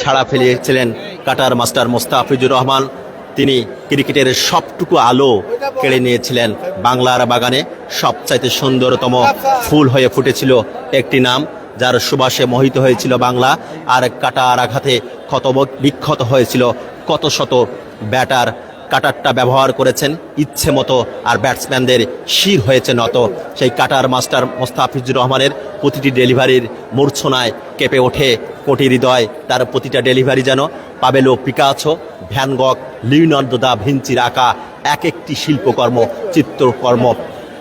সাড়া ফেলেছিলেন কাটার মাস্টার মোস্তাফিজুর রহমান। তিনি ক্রিকেটের সবটুকু আলো কেড়ে নিয়েছিলেন। বাংলার বাগানে সবচাইতে সুন্দরতম ফুল হয়ে ফুটেছিল একটি নাম, যার সুবাসে মোহিত হয়েছিল বাংলা। আর কাটার আঘাতে ক্ষত বিক্ষত হয়েছিল কত শত ব্যাটার। কাটারটা ব্যবহার করেছেন ইচ্ছে মতো, আর ব্যাটসম্যানদের শির হয়েছে নত। সেই কাটার মাস্টার মোস্তাফিজুর রহমানের প্রতিটি ডেলিভারির মূর্ছনায় কেঁপে ওঠে কোটি হৃদয়। তার প্রতিটা ডেলিভারি যেন পাবেলো পিকাসো, ভ্যান গগ, লিওনার্দো দা ভিঞ্চির আঁকা এক একটি শিল্পকর্ম, চিত্রকর্ম।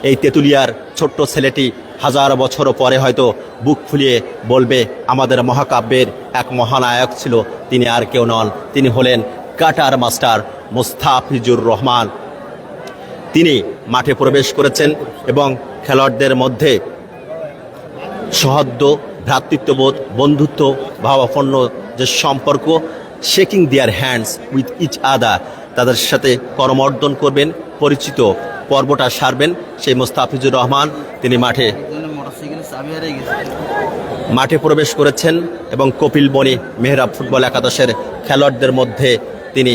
এই তেঁতুলিয়ার ছোট্ট ছেলেটি হাজার বছর পরে হয়তো বুক ফুলিয়ে বলবে, আমাদের মহাকাব্যের এক মহানায়ক ছিল, তিনি আর কেউ নন, তিনি হলেন কাটার মাস্টার মোস্তাফিজুর রহমান। তিনি মাঠে প্রবেশ করেছেন এবং খেলোয়াড়দের মধ্যে সহদ্য, ভ্রাতৃত্ববোধ, বন্ধুত্ব ভাবাপন্ন যে সম্পর্ক, shaking their hands with each other, তাদের সাথে করমর্দন করবেন, পরিচিত পর্বটা সারবেন সেই মোস্তাফিজুর রহমান। তিনি মাঠে প্রবেশ করেছেন এবং কপিল বনি মেহরাব ফুটবল একাদশের খেলোয়াড়দের মধ্যে তিনি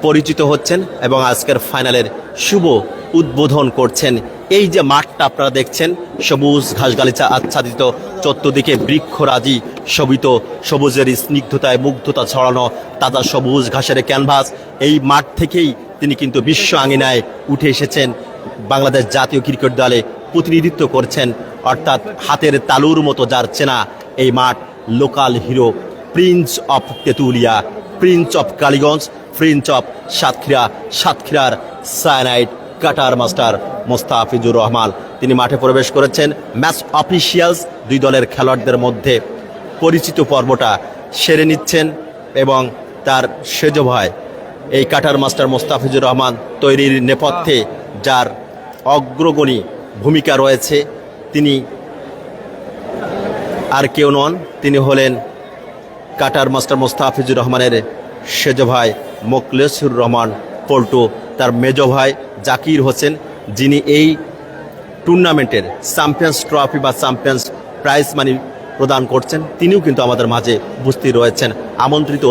পরিচিত হচ্ছেন এবং আজকের ফাইনালের শুভ উদ্বোধন করছেন। এই যে মাঠটা আপনারা দেখছেন, সবুজ ঘাসগালিচা আচ্ছাদিত, চতুর্দিকে বৃক্ষরাজি শোভিত, সবুজের স্নিগ্ধতায় মুগ্ধতা ছড়ানো তাজা সবুজ ঘাসের ক্যানভাস। এই মাঠ থেকেই তিনি কিন্তু বিশ্ব আঙিনায় উঠে এসেছেন, বাংলাদেশ জাতীয় ক্রিকেট দলে প্রতিনিধিত্ব করছেন। অর্থাৎ হাতের তালুর মতো যার চেনা এই মাঠ, local hero, prince of Tentulia, prince of Kaliganj, prince of Satkhira, সাতক্ষীরার cyanide cutter master Mustafizur Rahman. তিনি মাঠে প্রবেশ করেছেন। ম্যাচ অফিসিয়ালস দুই দলের খেলোয়াড়দের মধ্যে পরিচিত পর্বটা সেরে নিচ্ছেন এবং তার সেজ ভয় এই কাটার মাস্টার মোস্তাফিজুর রহমান তৈরির নেপথ্যে যার অগ্রগণী ভূমিকা রয়েছে, তিনি আর কেউ নন, তিনি হলেন কাটার মাস্টার মোস্তাফিজুর রহমানের সেজ ভাই মোখলেসুর রহমান পল্টু, তার মেজ ভাই জাকির হোসেন, যিনি এই টুর্নামেন্টের চ্যাম্পিয়ন্স ট্রফি বা চ্যাম্পিয়ন্স প্রাইজ মানি প্রদান করছেন, তিনিও কিন্তু আমাদের মাঝে উপস্থিত রয়েছেন। আমন্ত্রিত